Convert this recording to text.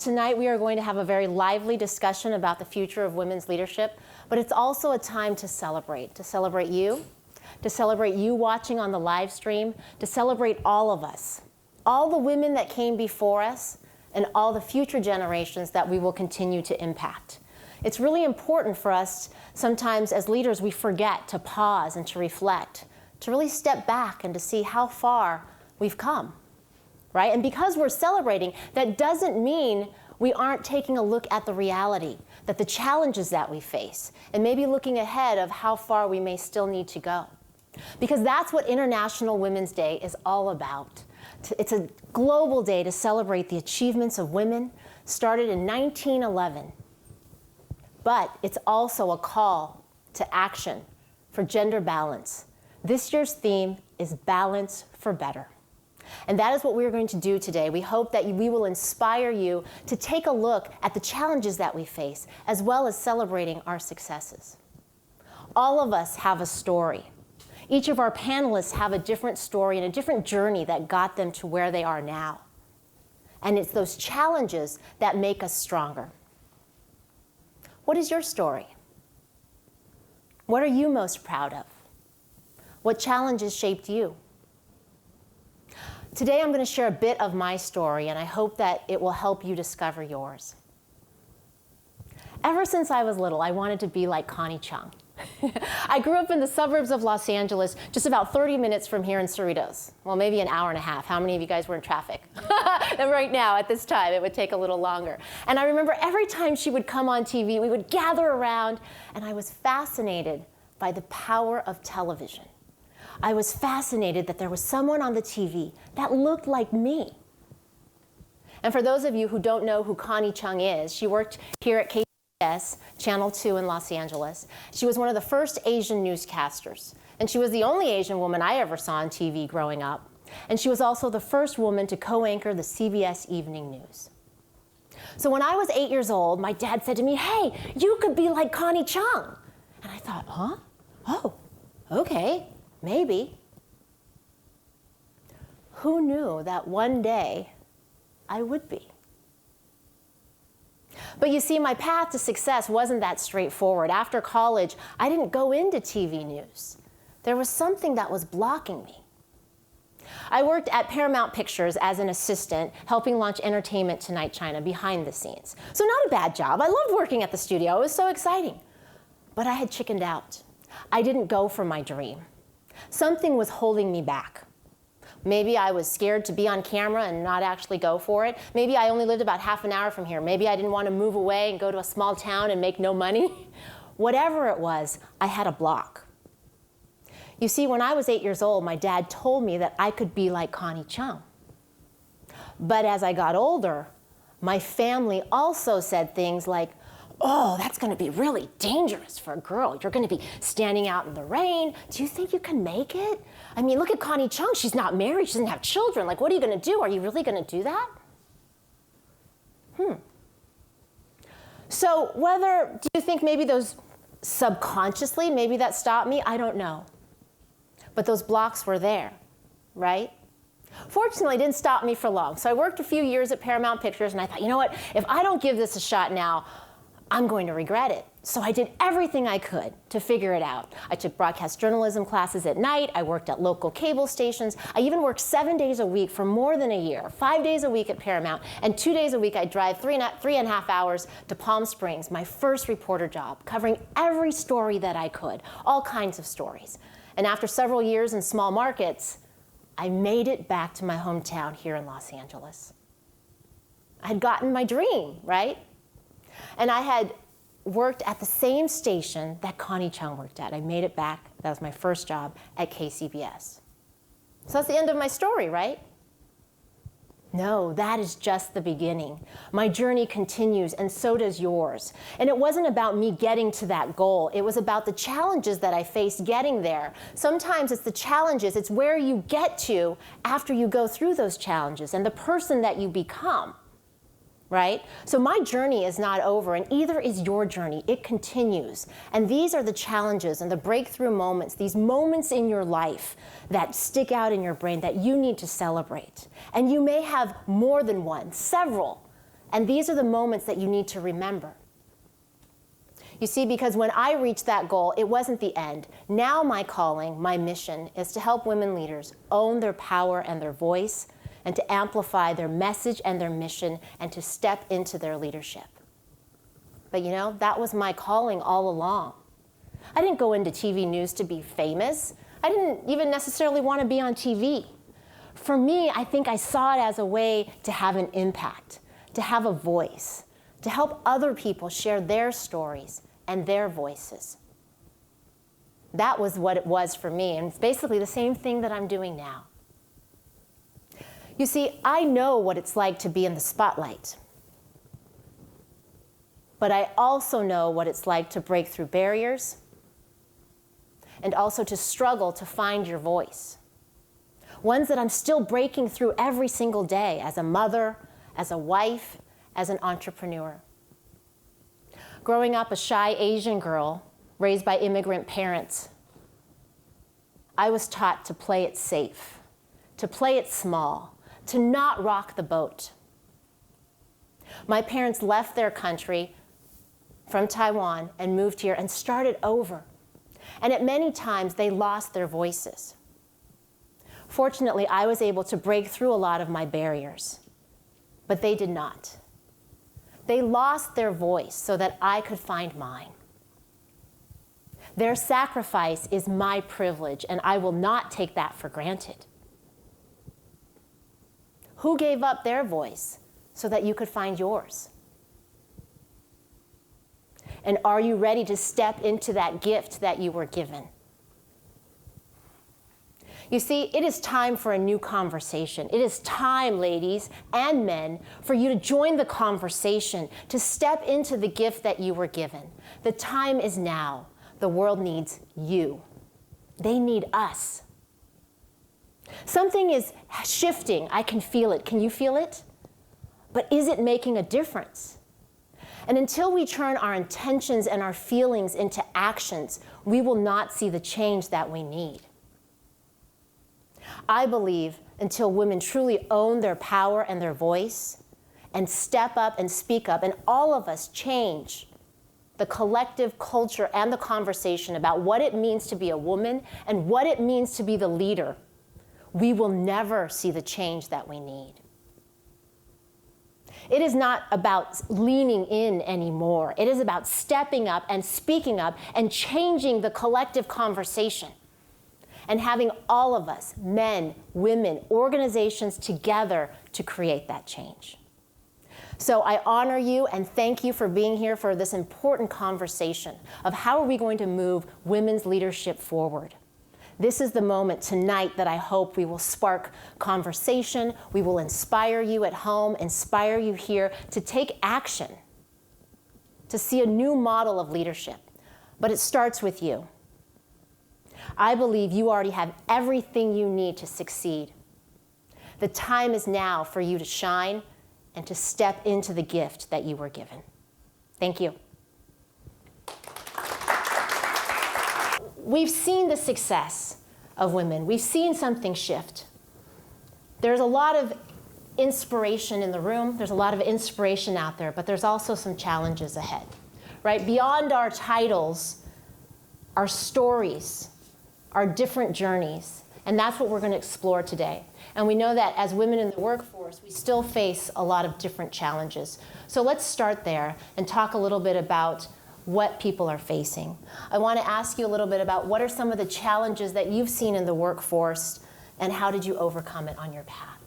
Tonight we are going to have a very lively discussion about the future of women's leadership, but it's also a time to celebrate you watching on the live stream, to celebrate all of us, all the women that came before us, and all the future generations that we will continue to impact. It's really important for us, sometimes as leaders, we forget to pause and to reflect, to really step back and to see how far we've come, right? And because we're celebrating, that doesn't mean we aren't taking a look at the reality, that the challenges that we face, and maybe looking ahead of how far we may still need to go. Because that's what International Women's Day is all about. It's a global day to celebrate the achievements of women, started in 1911. But it's also a call to action for gender balance. This year's theme is Balance for Better. And that is what we're going to do today. We hope that we will inspire you to take a look at the challenges that we face, as well as celebrating our successes. All of us have a story. Each of our panelists have a different story and a different journey that got them to where they are now. And it's those challenges that make us stronger. What is your story? What are you most proud of? What challenges shaped you? Today I'm going to share a bit of my story, and I hope that it will help you discover yours. Ever since I was little, I wanted to be like Connie Chung. I grew up in the suburbs of Los Angeles, just about 30 minutes from here in Cerritos. Well, maybe an hour and a half. How many of you guys were in traffic? And right now, at this time, it would take a little longer. And I remember every time she would come on TV, we would gather around, and I was fascinated by the power of television. I was fascinated that there was someone on the TV that looked like me. And for those of you who don't know who Connie Chung is, she worked here at KCBS, Channel 2 in Los Angeles. She was one of the first Asian newscasters. And she was the only Asian woman I ever saw on TV growing up. And she was also the first woman to co-anchor the CBS Evening News. So when I was 8 years old, my dad said to me, "Hey, you could be like Connie Chung." And I thought, huh? Oh, okay. Maybe. Who knew that one day I would be? But you see, my path to success wasn't that straightforward. After college, I didn't go into TV news. There was something that was blocking me. I worked at Paramount Pictures as an assistant, helping launch Entertainment Tonight China behind the scenes. So not a bad job. I loved working at the studio. It was so exciting. But I had chickened out. I didn't go for my dream. Something was holding me back. Maybe I was scared to be on camera and not actually go for it. Maybe I only lived about half an hour from here. Maybe I didn't want to move away and go to a small town and make no money. Whatever it was, I had a block. You see, when I was 8 years old, my dad told me that I could be like Connie Chung. But as I got older, my family also said things like, "Oh, that's going to be really dangerous for a girl. You're going to be standing out in the rain. Do you think you can make it? I mean, look at Connie Chung. She's not married. She doesn't have children. Like, what are you going to do? Are you really going to do that?" So do you think maybe those subconsciously, maybe that stopped me? I don't know. But those blocks were there, right? Fortunately, it didn't stop me for long. So I worked a few years at Paramount Pictures, and I thought, you know what? If I don't give this a shot now, I'm going to regret it. So I did everything I could to figure it out. I took broadcast journalism classes at night. I worked at local cable stations. I even worked 7 days a week for more than a year, 5 days a week at Paramount, and 2 days a week I'd drive three and a half hours to Palm Springs, my first reporter job, covering every story that I could, all kinds of stories. And after several years in small markets, I made it back to my hometown here in Los Angeles. I'd gotten my dream, right? And I had worked at the same station that Connie Chung worked at. I made it back. That was my first job at KCBS. So that's the end of my story, right? No, that is just the beginning. My journey continues, and so does yours. And it wasn't about me getting to that goal. It was about the challenges that I faced getting there. Sometimes it's the challenges, it's where you get to after you go through those challenges and the person that you become. Right? So my journey is not over, and either is your journey. It continues. And these are the challenges and the breakthrough moments, these moments in your life that stick out in your brain that you need to celebrate. And you may have more than one, several. And these are the moments that you need to remember. You see, because when I reached that goal, it wasn't the end. Now my calling, my mission, is to help women leaders own their power and their voice, and to amplify their message and their mission, and to step into their leadership. But you know, that was my calling all along. I didn't go into TV news to be famous. I didn't even necessarily want to be on TV. For me, I think I saw it as a way to have an impact, to have a voice, to help other people share their stories and their voices. That was what it was for me, and it's basically the same thing that I'm doing now. You see, I know what it's like to be in the spotlight, but I also know what it's like to break through barriers and also to struggle to find your voice. Ones that I'm still breaking through every single day as a mother, as a wife, as an entrepreneur. Growing up a shy Asian girl raised by immigrant parents, I was taught to play it safe, to play it small, to not rock the boat. My parents left their country from Taiwan and moved here and started over. And at many times, they lost their voices. Fortunately, I was able to break through a lot of my barriers, but they did not. They lost their voice so that I could find mine. Their sacrifice is my privilege, and I will not take that for granted. Who gave up their voice so that you could find yours? And are you ready to step into that gift that you were given? You see, it is time for a new conversation. It is time, ladies and men, for you to join the conversation, to step into the gift that you were given. The time is now. The world needs you. They need us. Something is shifting. I can feel it. Can you feel it? But is it making a difference? And until we turn our intentions and our feelings into actions, we will not see the change that we need. I believe until women truly own their power and their voice and step up and speak up, and all of us change the collective culture and the conversation about what it means to be a woman and what it means to be the leader, we will never see the change that we need. It is not about leaning in anymore. It is about stepping up and speaking up and changing the collective conversation and having all of us, men, women, organizations together to create that change. So I honor you and thank you for being here for this important conversation of how are we going to move women's leadership forward. This is the moment tonight that I hope we will spark conversation. We will inspire you at home, inspire you here to take action, to see a new model of leadership. But it starts with you. I believe you already have everything you need to succeed. The time is now for you to shine and to step into the gift that you were given. Thank you. We've seen the success of women. We've seen something shift. There's a lot of inspiration in the room. There's a lot of inspiration out there, but there's also some challenges ahead, right? Beyond our titles, our stories, our different journeys, and that's what we're going to explore today. And we know that as women in the workforce, we still face a lot of different challenges. So let's start there and talk a little bit about what people are facing. I want to ask you a little bit about what are some of the challenges that you've seen in the workforce and how did you overcome it on your path?